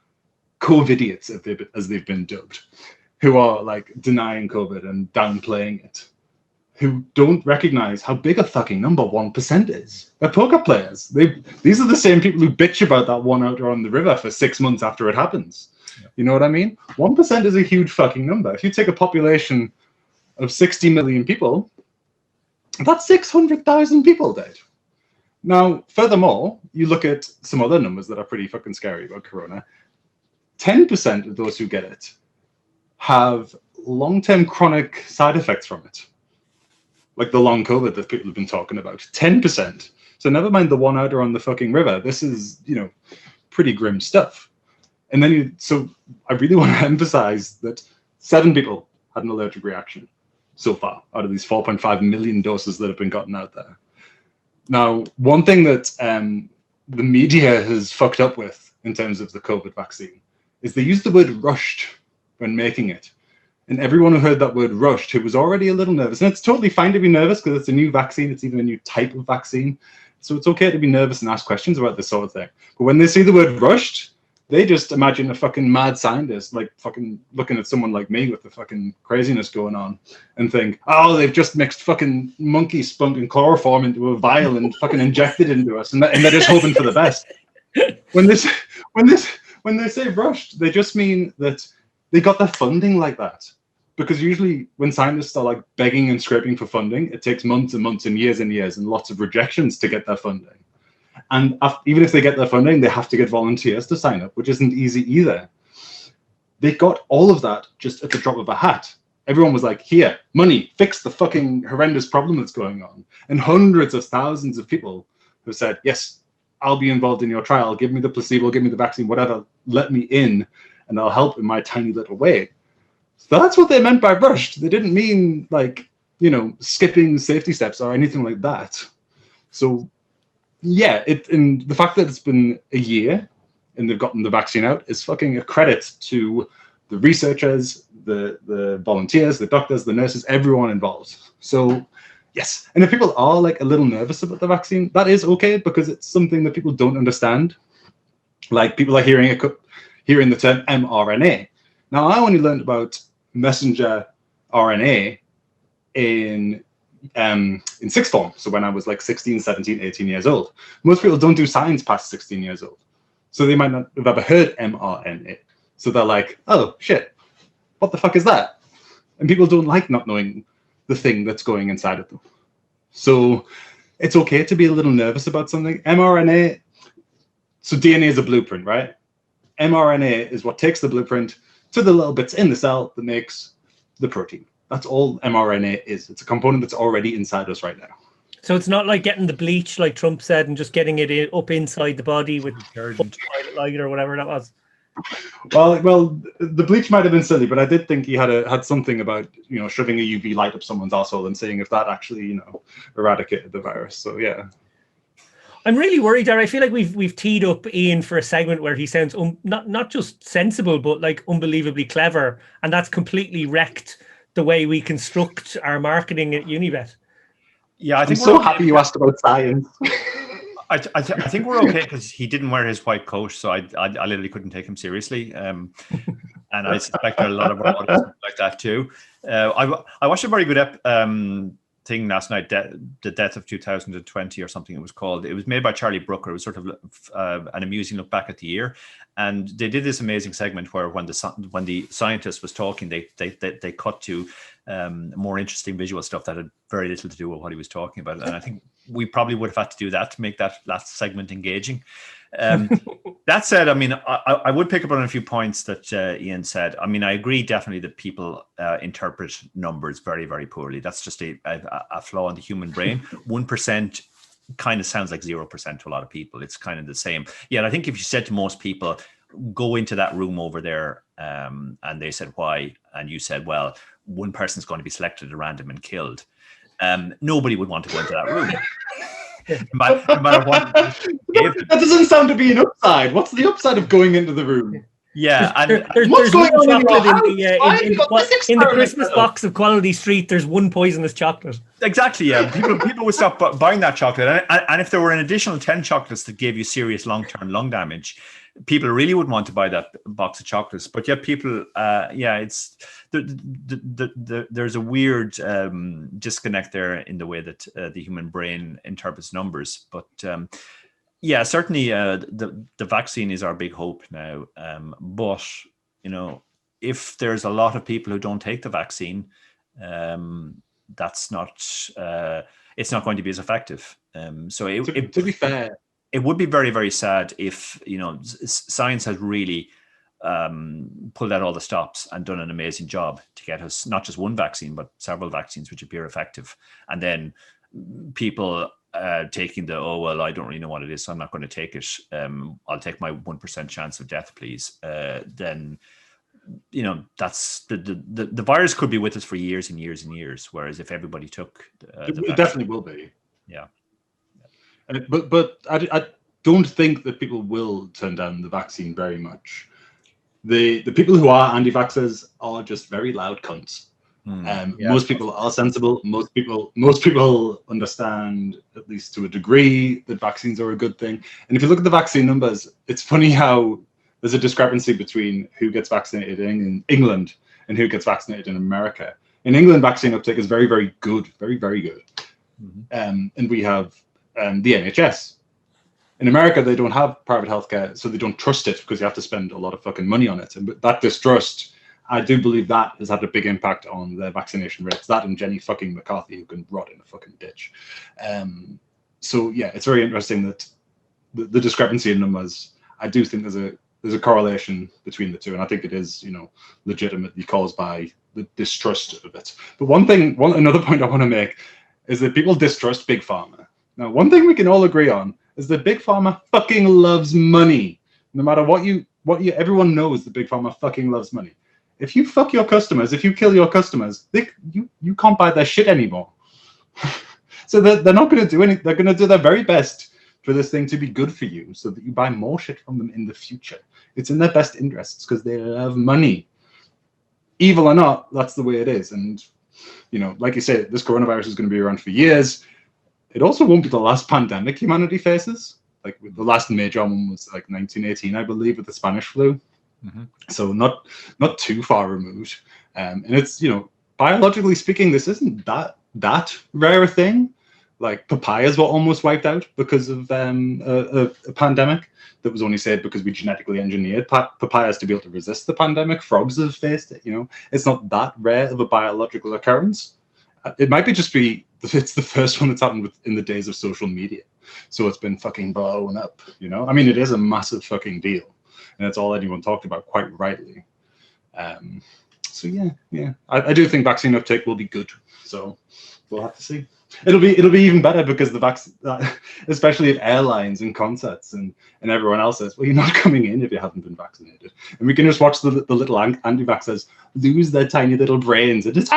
COVIDiots, as they've been dubbed, who are like denying COVID and downplaying it, who don't recognize how big a fucking number 1% is. They're poker players. These are the same people who bitch about that one out on the river for 6 months after it happens. You know what I mean? 1% is a huge fucking number. If you take a population of 60 million people, that's 600,000 people dead. Now, furthermore, you look at some other numbers that are pretty fucking scary about corona. 10% of those who get it have long-term chronic side effects from it. Like the long COVID that people have been talking about, 10%. So never mind the 1 outer on the fucking river. This is, pretty grim stuff. And then so I really want to emphasize that 7 people had an allergic reaction so far out of these 4.5 million doses that have been gotten out there. Now, one thing that the media has fucked up with in terms of the COVID vaccine is they used the word rushed when making it. And everyone who heard that word rushed, who was already a little nervous, and it's totally fine to be nervous because it's a new vaccine, it's even a new type of vaccine. So it's okay to be nervous and ask questions about this sort of thing. But when they see the word rushed, they just imagine a fucking mad scientist, like fucking looking at someone like me with the fucking craziness going on and think, oh, they've just mixed fucking monkey spunk and chloroform into a vial and fucking injected it into us. And they're just hoping for the best. When they say rushed, they just mean that they got their funding like that. Because usually when scientists are like begging and scraping for funding, it takes months and months and years and lots of rejections to get their funding. And even if they get their funding, they have to get volunteers to sign up, which isn't easy either. They got all of that just at the drop of a hat. Everyone was like, here, money, fix the fucking horrendous problem that's going on. And hundreds of thousands of people have said, yes, I'll be involved in your trial. Give me the placebo, give me the vaccine, whatever. Let me in, and I'll help in my tiny little way. So that's what they meant by rushed. They didn't mean like, skipping safety steps or anything like that. So yeah, and the fact that it's been a year and they've gotten the vaccine out is fucking a credit to the researchers, the volunteers, the doctors, the nurses, everyone involved. So yes, and if people are like a little nervous about the vaccine, that is okay because it's something that people don't understand. Like people are hearing the term mRNA. Now I only learned about messenger RNA in sixth form, so when I was like 16, 17, 18 years old. Most people don't do science past 16 years old, so they might not have ever heard mRNA. So they're like, oh shit, what the fuck is that? And people don't like not knowing the thing that's going inside of them. So it's okay to be a little nervous about something. mRNA, so DNA is a blueprint, right? mRNA is what takes the blueprint to the little bits in the cell that makes the protein. That's all mRNA is. It's a component that's already inside us right now. So it's not like getting the bleach, like Trump said, and just getting it up inside the body with ultraviolet light or whatever that was. Well, the bleach might have been silly, but I did think he had something about shoving a UV light up someone's arsehole and seeing if that actually eradicated the virus. So yeah. I'm really worried, Dara. I feel like we've teed up Ian for a segment where he sounds not just sensible, but like unbelievably clever, and that's completely wrecked the way we construct our marketing at Unibet. Yeah, I think I'm so happy you asked about science. I think we're okay because he didn't wear his white coat, so I literally couldn't take him seriously. And I suspect there are a lot of our audience like that too. I watched a very good thing last night, The Death of 2020 or something it was called. It was made by Charlie Brooker. It was sort of an amusing look back at the year. And they did this amazing segment where when the scientist was talking, they cut to more interesting visual stuff that had very little to do with what he was talking about. And I think we probably would have had to do that to make that last segment engaging. That said, I mean, I would pick up on a few points that Ian said. I mean, I agree definitely that people interpret numbers very, very poorly. That's just a flaw in the human brain. 1% kind of sounds like 0% to a lot of people. It's kind of the same. Yeah, I think if you said to most people, go into that room over there, and they said, why? And you said, well, one person's going to be selected at random and killed. Nobody would want to go into that room. No matter what. That doesn't sound to be an upside. What's the upside of going into the room? Yeah, and there's going one on chocolate in the Christmas box of Quality Street. There's one poisonous chocolate. Exactly. Yeah, people would stop buying that chocolate, and if there were an additional 10 chocolates that gave you serious long-term lung damage, people really would want to buy that box of chocolates. But yet, people, it's there's a weird disconnect there in the way that the human brain interprets numbers, but. Yeah, certainly the vaccine is our big hope now. But, if there's a lot of people who don't take the vaccine, that's not, it's not going to be as effective. So to be fair, it would be very, very sad if, science has really pulled out all the stops and done an amazing job to get us not just one vaccine, but several vaccines which appear effective. And then people taking the, oh, well, I don't really know what it is, so I'm not going to take it. I'll take my 1% chance of death, please. Then, you know, that's the virus could be with us for years and years and years. Whereas if everybody took it definitely will be. Yeah. But I don't think that people will turn down the vaccine very much. The people who are anti-vaxxers are just very loud cunts. Most people are sensible. Most people understand, at least to a degree, that vaccines are a good thing. And if you look at the vaccine numbers, it's funny how there's a discrepancy between who gets vaccinated in England and who gets vaccinated in America. In England, vaccine uptake is very, very good, very, very good. And we have the NHS. In America, they don't have private healthcare, so they don't trust it because you have to spend a lot of fucking money on it. And that distrust, I do believe that has had a big impact on their vaccination rates. That and Jenny fucking McCarthy, who can rot in a fucking ditch. So yeah, it's very interesting that the discrepancy in numbers. I do think there's a correlation between the two, and I think it is, you know, legitimately caused by the distrust of it. But another point I want to make is that people distrust Big Pharma. Now, one thing we can all agree on is that Big Pharma fucking loves money. No matter what you, everyone knows that Big Pharma fucking loves money. If you fuck your customers, if you kill your customers, you can't buy their shit anymore. So they're not going to do anything. They're going to do their very best for this thing to be good for you so that you buy more shit from them in the future. It's in their best interests because they love money. Evil or not, that's the way it is. And, you know, like you say, this coronavirus is going to be around for years. It also won't be the last pandemic humanity faces. Like the last major one was like 1918, I believe, with the Spanish flu. So not too far removed. And it's, you know, biologically speaking, this isn't that rare a thing. Like papayas were almost wiped out because of a pandemic that was only saved because we genetically engineered papayas to be able to resist the pandemic. Frogs have faced it, you know. It's not that rare of a biological occurrence. It might it's the first one that's happened in the days of social media. So it's been fucking blown up, you know. I mean, it is a massive fucking deal. And that's all anyone talked about, quite rightly. So yeah. I do think vaccine uptake will be good. So we'll have to see. It'll be even better because the vaccine, especially if airlines and concerts and everyone else says, well, you're not coming in if you haven't been vaccinated. And we can just watch the little anti-vaxxers lose their tiny little brains. And it's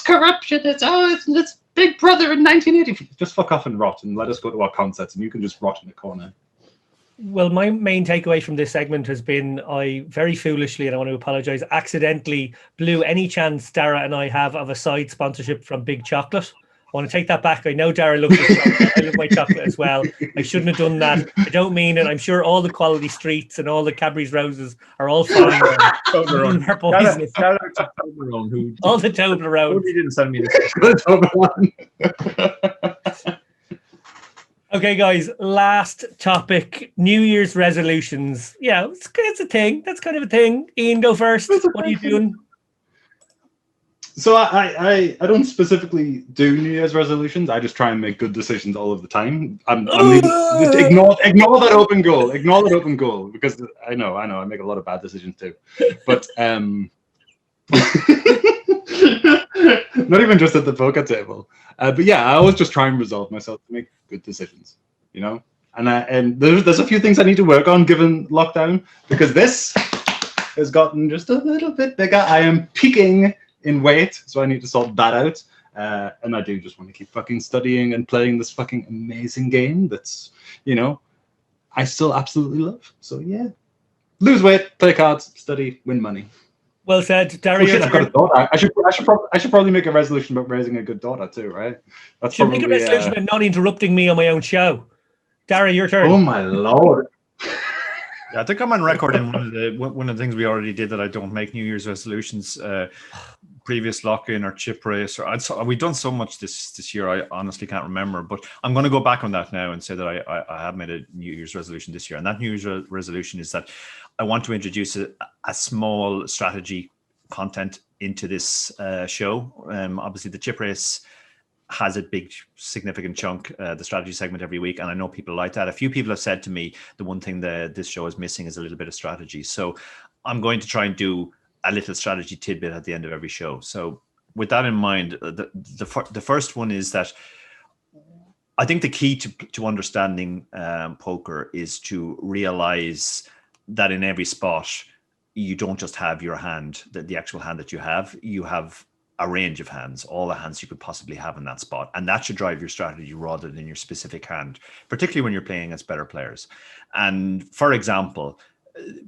corruption. It's Big Brother in 1980. Just fuck off and rot and let us go to our concerts and you can just rot in the corner. Well, my main takeaway from this segment has been I very foolishly, and I want to apologize, accidentally blew any chance Dara and I have of a side sponsorship from Big Chocolate. I want to take that back. I know Dara loves chocolate. I love my chocolate as well. I shouldn't have done that. I don't mean it. I'm sure all the Quality Streets and all the Cadbury's Roses are all following Toblerone. Shout out to Toblerone. All the Toblerone. He didn't send me this. Okay, guys, last topic, New Year's resolutions. Yeah, it's a thing. That's kind of a thing. Ian, go first. What are you doing? So I don't specifically do New Year's resolutions. I just try and make good decisions all of the time. Just ignore that open goal. Ignore that open goal because I know I make a lot of bad decisions too. But not even just at the poker table. But yeah, I always just try and resolve myself to make good decisions, you know. And there's a few things I need to work on given lockdown because this has gotten just a little bit bigger. I am peaking in weight, so I need to sort that out. And I do just want to keep fucking studying and playing this fucking amazing game that's, you know, I still absolutely love. So yeah, lose weight, play cards, study, win money. Well said, Dara. I've got a daughter. I should probably make a resolution about raising a good daughter too, right? That's should make a resolution about not interrupting me on my own show. Dara, your turn. Oh my lord. Yeah, I think I'm on record in one of the things we already did that I don't make New Year's resolutions. Previous lock-in or chip race, we've done so much this year. I honestly can't remember, but I'm going to go back on that now and say that I have made a New Year's resolution this year, and that New Year's resolution is that I want to introduce a small strategy content into this show. Obviously, the chip race has a big significant chunk, the strategy segment every week, and I know people like that. A few people have said to me the one thing that this show is missing is a little bit of strategy. So I'm going to try and do a little strategy tidbit at the end of every show. So with that in mind, the first one is that I think the key to understanding poker is to realize that in every spot, you don't just have your hand, the actual hand that you have a range of hands, all the hands you could possibly have in that spot. And that should drive your strategy rather than your specific hand, particularly when you're playing against better players. And for example,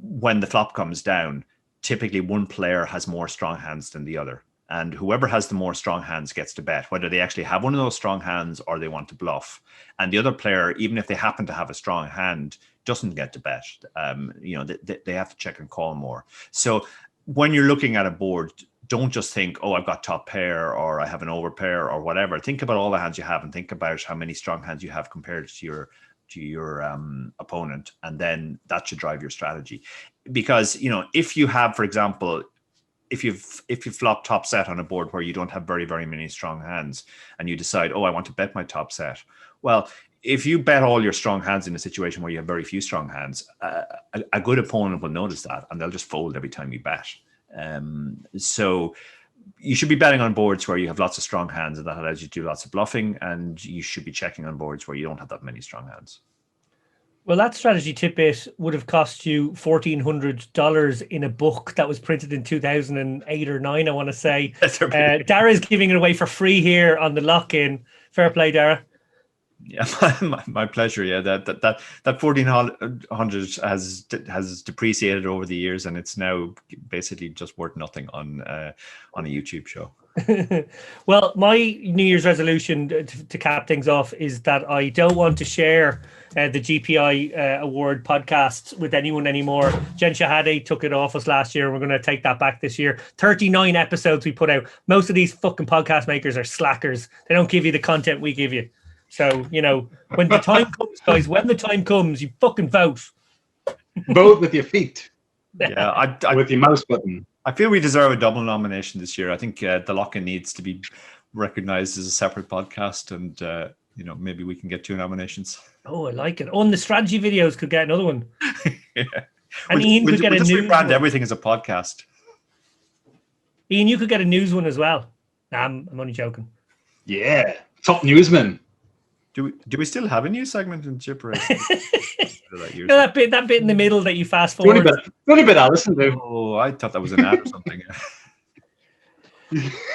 when the flop comes down, typically one player has more strong hands than the other. And whoever has the more strong hands gets to bet, whether they actually have one of those strong hands or they want to bluff. And the other player, even if they happen to have a strong hand, doesn't get to bet. They have to check and call more. So when you're looking at a board, don't just think, oh, I've got top pair or I have an overpair or whatever. Think about all the hands you have and think about how many strong hands you have compared to your opponent. And then that should drive your strategy. Because, if you have, for example, if you flop top set on a board where you don't have very, very many strong hands and you decide, oh, I want to bet my top set. Well, if you bet all your strong hands in a situation where you have very few strong hands, a good opponent will notice that and they'll just fold every time you bet. So you should be betting on boards where you have lots of strong hands, and that allows you to do lots of bluffing, and you should be checking on boards where you don't have that many strong hands. Well, that strategy tidbit would have cost you $1,400 in a book that was printed in 2008 or 9, I want to say. Dara's giving it away for free here on the lock-in. Fair play, Dara. Yeah, my pleasure. Yeah, that 1,400 has depreciated over the years, and it's now basically just worth nothing on a YouTube show. Well, my New Year's resolution to cap things off is that I don't want to share the GPI award podcasts with anyone anymore. Jen Shahade took it off us last year, and we're going to take that back this year. 39 episodes we put out. Most of these fucking podcast makers are slackers. They don't give you the content we give you. So, when the time comes, guys, when the time comes, you fucking vote. Vote with your feet. Yeah, with your mouse button. I feel we deserve a double nomination this year. I think the Lock-In needs to be recognized as a separate podcast, and maybe we can get 2 nominations. Oh, I like it. On the strategy videos could get another one. Yeah. And Ian could get a news rebrand one. Everything as a podcast. Ian, you could get a news one as well. Nah, I'm only joking. Yeah, top newsman. Do we still have a news segment in Chip Race? that bit in the middle that you fast forward. The only bit I listen to. Oh, I thought that was an ad or something.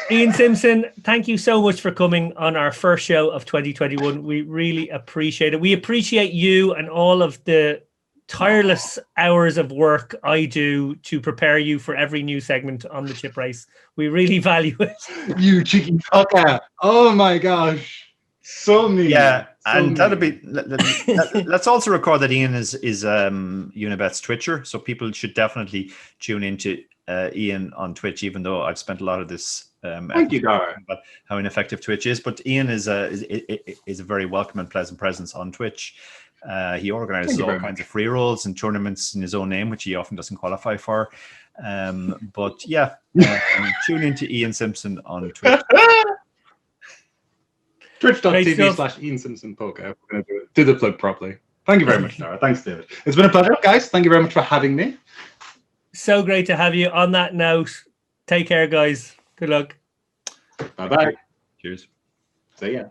Ian Simpson, thank you so much for coming on our first show of 2021. We really appreciate it. We appreciate you and all of the tireless hours of work I do to prepare you for every new segment on the Chip Race. We really value it. You cheeky fucker. Oh my gosh. So mean. Yeah, and that'll be. Let's also record that Ian is Unibet's Twitcher, so people should definitely tune into Ian on Twitch. Even though I've spent a lot of this. Thank you, Dara. About how ineffective Twitch is, but Ian is a very welcome and pleasant presence on Twitch. He organizes all kinds of free rolls and tournaments in his own name, which he often doesn't qualify for. But yeah, tune into Ian Simpson on Twitch. Twitch.tv/Ian Simpson Poker. We're going to do the plug properly. Thank you very much, Dara. Thanks, David. It's been a pleasure, guys. Thank you very much for having me. So great to have you. On that note, take care, guys. Good luck. Bye-bye. Cheers. See ya.